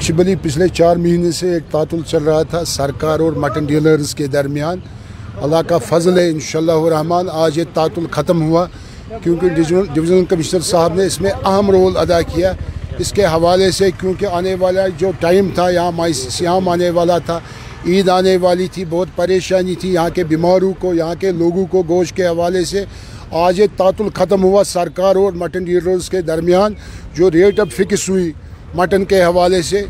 Actually पिछले 4 महीने से एक तातुल चल रहा था सरकार और मटन डीलर्स के दरमियान। अल्लाह का फजल है इंशाअल्लाह रहमान आज ये तातुल ख़त्म हुआ, क्योंकि डिवीज़नल कमिश्नर साहब ने इसमें अहम रोल अदा किया इसके हवाले से, क्योंकि आने वाला जो टाइम था यहाँ सियाम आने वाला था, ईद आने वाली थी, बहुत परेशानी थी यहाँ के बीमारों को, यहाँ के लोगों को गोश्त के हवाले से। आज ये तातुल ख़त्म हुआ सरकार और मटन डीलर्स के दरमियान। जो रेट अब फिक्स हुई मटन के हवाले से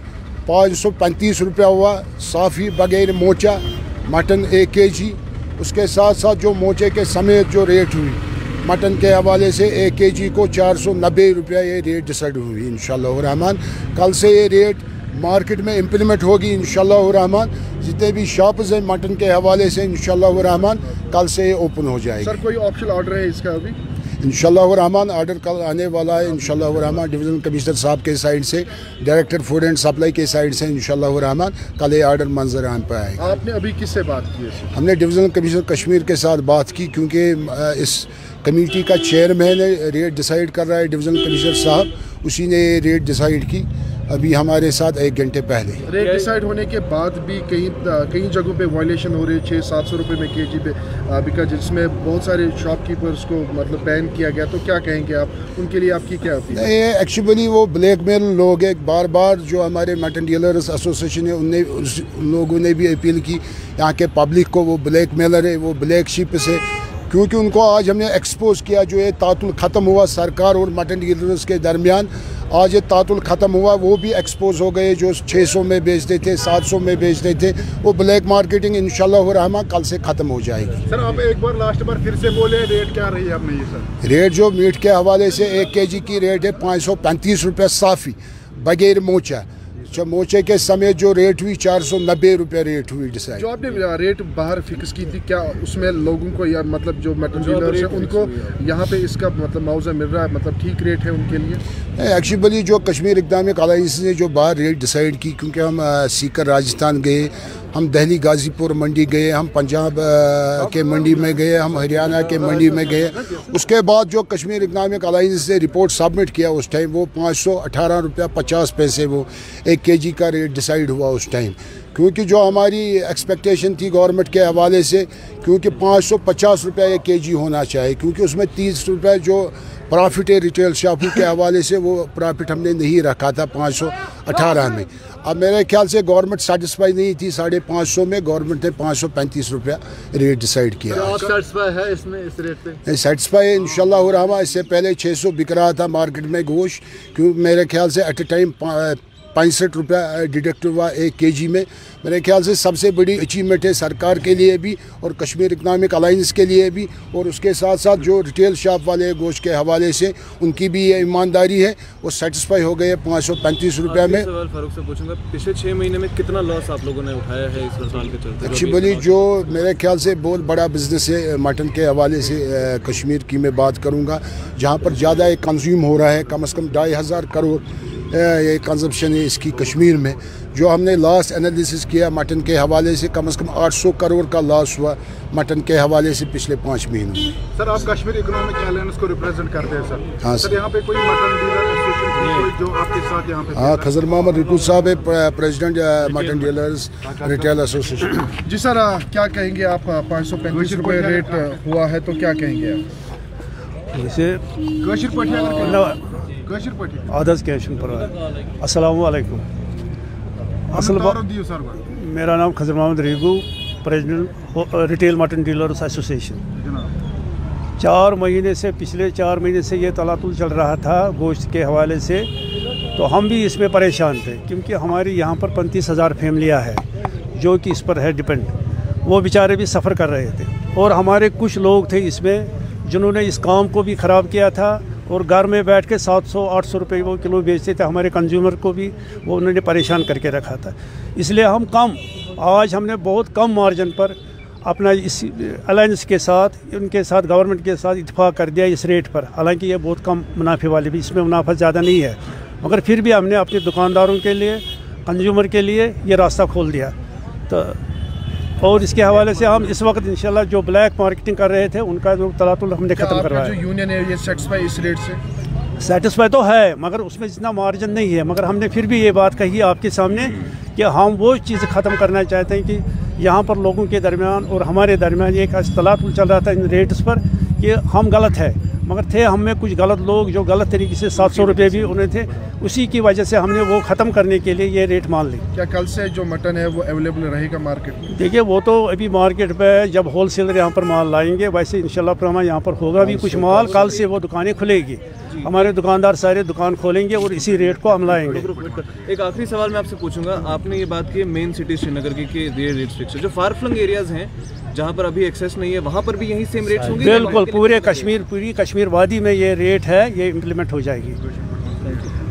535 रुपया हुआ साफ़ी बगैर मोचा मटन 1 kg। उसके साथ साथ जो मोचे के समेत जो रेट हुई मटन के हवाले से 1 kg को 490 रुपया ये रेट डिसाइड हुई इंशाअल्लाह रहमान। कल से ये रेट मार्केट में इम्प्लीमेंट होगी इंशाअल्लाह रहमान। जितने भी शॉप्स हैं मटन के हवाले से इंशाअल्लाह रहमान कल से ये ओपन हो जाएगी। सर कोई ऑप्शनल ऑर्डर है इसका अभी? इंशाअल्लाह रहमान ऑर्डर कल आने वाला है इंशाअल्लाह रहमान। डिवीज़नल कमिश्नर साहब के साइड से, डायरेक्टर फूड एंड सप्लाई के साइड से इंशाअल्लाह रहमान कल ये ऑर्डर मंजर आन पर आएगा। आपने अभी किससे बात की है? हमने डिवीज़नल कमिश्नर कश्मीर के साथ बात की, क्योंकि इस कमेटी का चेयरमैन रेट डिसाइड कर रहा है डिवीज़नल कमिश्नर साहब, उसी ने रेट डिसाइड की अभी हमारे साथ 1 घंटे पहले। रेट डिसाइड होने के बाद भी कई जगहों पे वायलेशन हो रही है 600-700 रुपये में kg पे बिका, जिसमें बहुत सारे शॉपकीपर्स को मतलब बैन किया गया। तो क्या कहेंगे आप, उनके लिए आपकी क्या अपील है? ये एक्चुअली वो ब्लैकमेल लोग हैं। बार बार जो हमारे मटन डीलर्स एसोसिएशन है उन लोगों ने भी अपील की यहाँ के पब्लिक को, वो ब्लैकमेलर है, वो ब्लैक शिप से, क्योंकि उनको आज हमने एक्सपोज किया। जो ये तातुल ख़त्म हुआ सरकार और मटन डीलर्स के दरमियान, आज ये तातुल ख़त्म हुआ, वो भी एक्सपोज हो गए। जो 600 में बेचते थे, 700 में बेचते थे, वो ब्लैक मार्केटिंग इंशाअल्लाह रहमान कल से ख़त्म हो जाएगी। सर आप एक बार लास्ट बार फिर से बोले रेट क्या रही है आपने ये सर? रेट जो मीट के हवाले से 1 kg की रेट है 535 रुपये साफ़ी बगैर मोचा। मोचे के समेत जो रेट हुई 490 रुपये रेट हुई डिसाइड। जो आपने रेट बाहर फिक्स की थी, क्या उसमें लोगों को या मतलब जो मटन डीलर्स हैं उनको यहाँ पे इसका मतलब मुआवजा मिल रहा है, मतलब ठीक रेट है उनके लिए? एक्चुअली जो कश्मीर इकदामिक अलायंस ने जो बाहर रेट डिसाइड की, क्योंकि हम सीकर राजस्थान गए, हम दिल्ली गाजीपुर मंडी गए, हम पंजाब के मंडी में गए, हम हरियाणा के मंडी में गए। उसके बाद जो कश्मीर इकनॉमिक अलायंस ने रिपोर्ट सबमिट किया उस टाइम वो 518 रुपया 50 पैसे वो 1 kg का रेट डिसाइड हुआ उस टाइम। क्योंकि जो हमारी एक्सपेक्टेशन थी गवर्नमेंट के हवाले से, क्योंकि 550 रुपया 1 kg होना चाहिए, क्योंकि उसमें 30 रुपये जो प्रॉफिट है रिटेल शॉपों के हवाले से, वो प्रॉफिट हमने नहीं रखा था 518 में। अब मेरे ख्याल से गवर्नमेंट सेटिस्फाई नहीं थी 550 में, गवर्नमेंट ने 535 रुपया रेट डिसाइड किया। आप सेटिस्फाई है इसमें इस रेट पे? सेटिस्फाई है इंशाअल्लाह रहमान। इससे पहले 600 बिक रहा था मार्केट में गोश्त, क्योंकि मेरे ख्याल से एट ए टाइम 65 रुपया डिडक्ट हुआ 1 kg में। मेरे ख्याल से सबसे बड़ी अचीवमेंट है सरकार के लिए भी और कश्मीर इकनॉमिक अलायंस के लिए भी, और उसके साथ साथ जो रिटेल शॉप वाले गोश्त के हवाले से उनकी भी ये ईमानदारी है, वो सेटिस्फाई हो गए 535 रुपया में। सवाल फारूक से पूछूंगा, पिछले 6 महीने में कितना लॉस आप लोगों ने उठाया है इस हड़ताल के चलते? एक्चुअली जो मेरे ख्याल से बहुत बड़ा बिजनेस है मटन के हवाले से, कश्मीर की मैं बात करूँगा, जहाँ पर ज़्यादा एक कंज्यूम हो रहा है, कम से कम 2500 करोड़ ये कंजप्शन है इसकी कश्मीर में। जो हमने लास्ट एनालिसिस किया मटन के हवाले से, कम 800 करोड़ का लॉस हुआ मटन के हवाले से पिछले 5 महीनों में। सर आप कश्मीर इकोनॉमिक अलायंस को रिप्रेजेंट करते हैं सर? हाँ सर। यहाँ पे कोई मटन डीलर एसोसिएशन जो आपके साथ यहाँ पे? हाँ, खजर मोहम्मद रितु साहब है president mutton dealers retail association. जी सर क्या कहेंगे आप? 535 रुपये रेट हुआ है तो क्या कहेंगे आप? आदर्श कैशन पर अस्सलाम वालेकुम। असल मेरा नाम Khazar Mohammad Rigu, president retail mutton dealers association. 4 महीने से, पिछले 4 महीने से ये तलातुल चल रहा था गोश्त के हवाले से, तो हम भी इसमें परेशान थे, क्योंकि हमारी यहाँ पर 35,000 फैमिलियाँ हैं जो कि इस पर है डिपेंड। वो बेचारे भी सफ़र कर रहे थे, और हमारे कुछ लोग थे इसमें जिन्होंने इस काम को भी ख़राब किया था, और घर में बैठ के 700-800 रुपये वो किलो बेचते थे। हमारे कंज्यूमर को भी वो उन्होंने परेशान करके रखा था। इसलिए हम आज हमने बहुत कम मार्जिन पर अपना इस अलायंस के साथ, उनके साथ, गवर्नमेंट के साथ इत्तेफाक कर दिया इस रेट पर। हालांकि ये बहुत कम मुनाफे वाले भी, इसमें मुनाफा ज़्यादा नहीं है, मगर फिर भी हमने अपने दुकानदारों के लिए, कंज्यूमर के लिए ये रास्ता खोल दिया। तो और इसके हवाले से हम इस वक्त इंशाल्लाह जो ब्लैक मार्केटिंग कर रहे थे उनका जो तलातुल हमने ख़त्म करवाया। जो यूनियन है ये सेटिस्फाई इस रेट से? सेटिस्फाई तो है मगर उसमें जितना मार्जिन नहीं है, मगर हमने फिर भी ये बात कही आपके सामने कि हम वो चीज़ ख़त्म करना चाहते हैं कि यहाँ पर लोगों के दरमियान और हमारे दरमियान एक अख्तलाफ चल रहा था इन रेट्स पर कि हम गलत है, मगर थे हम में कुछ गलत लोग जो गलत तरीके से 700 रुपये भी उन्हें थे, उसी की वजह से हमने वो ख़त्म करने के लिए ये रेट मान ली। क्या कल से जो मटन है वो अवेलेबल रहेगा मार्केट में? देखिए वो तो अभी मार्केट पे जब होलसेलर यहाँ पर माल लाएंगे, वैसे इंशाल्लाह फिर यहाँ पर होगा भी कुछ माल, कल से वो दुकानें खुलेगी, हमारे दुकानदार सारे दुकान खोलेंगे और इसी रेट को हम लाएंगे। एक आखिरी सवाल मैं आपसे पूछूंगा, आपने ये बात की मेन सिटी श्रीनगर की रेट फिक्स है, जो फार फ्लंग एरियाज हैं जहाँ पर अभी एक्सेस नहीं है वहाँ पर भी यही सेम रेट्स होंगे? बिल्कुल, पूरी कश्मीर वादी में ये रेट है, ये इम्प्लीमेंट हो जाएगी।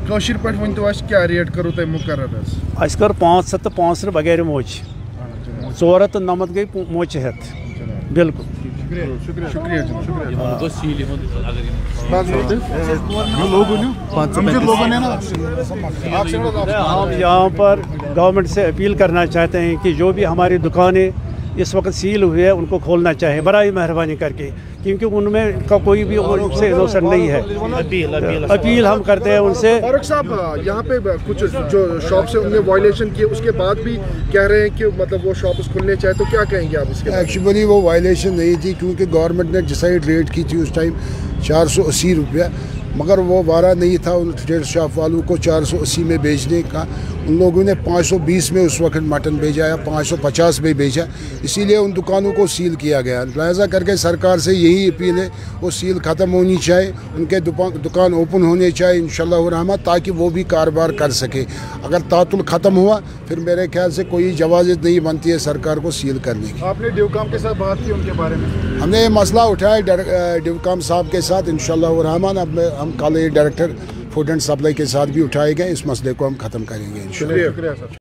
कौशिर पर वन तो क्या रेट करो तो मुकर्रर अस कर 5 बगैर मोच 4 तो नमत गई मोच हेत। बिल्कुल शुक्रिया हम यहाँ पर गवर्नमेंट से अपील करना चाहते हैं कि जो भी हमारी दुकानें इस वक्त सील हुई है उनको खोलना चाहिए बराए मेहरबानी करके, क्योंकि उनमें का कोई भी उनसे इनोसेंट नहीं है। अपील हम करते हैं उनसे। फारूक साहब, यहाँ पे कुछ जो शॉप से उनने वायलेशन किए उसके बाद भी कह रहे हैं कि मतलब वो शॉप खुलने चाहे, तो क्या कहेंगे आप इसके? एक्चुअली वो वायलेशन नहीं थी, क्योंकि गवर्नमेंट ने डिसाइड रेट की थी उस टाइम 480 रुपया, मगर वो वारा नहीं था उन रिटेल शॉप वालों को 480 में बेचने का। उन लोगों ने 520 में उस वक्त मटन भेजा या 550 में भेजा, इसीलिए उन दुकानों को सील किया गया। लिहाजा करके सरकार से यही अपील है, वो सील ख़त्म होनी चाहिए, उनके दुकान ओपन होने चाहिए इंशाअल्लाह रहमान, ताकि वो भी कारोबार कर सके। अगर तातुल ख़त्म हुआ फिर मेरे ख्याल से कोई इजाज़त नहीं बनती है सरकार को सील करने की। आपने डिवकाम के साथ बात की उनके बारे में? हमने ये मसला उठाया डिवकाम साहब के साथ इंशाअल्लाह रहमान। अब हम कल डायरेक्टर फूड एंड सप्लाई के साथ भी उठाए गए, इस मसले को हम ख़त्म करेंगे। शुक्रिया सर।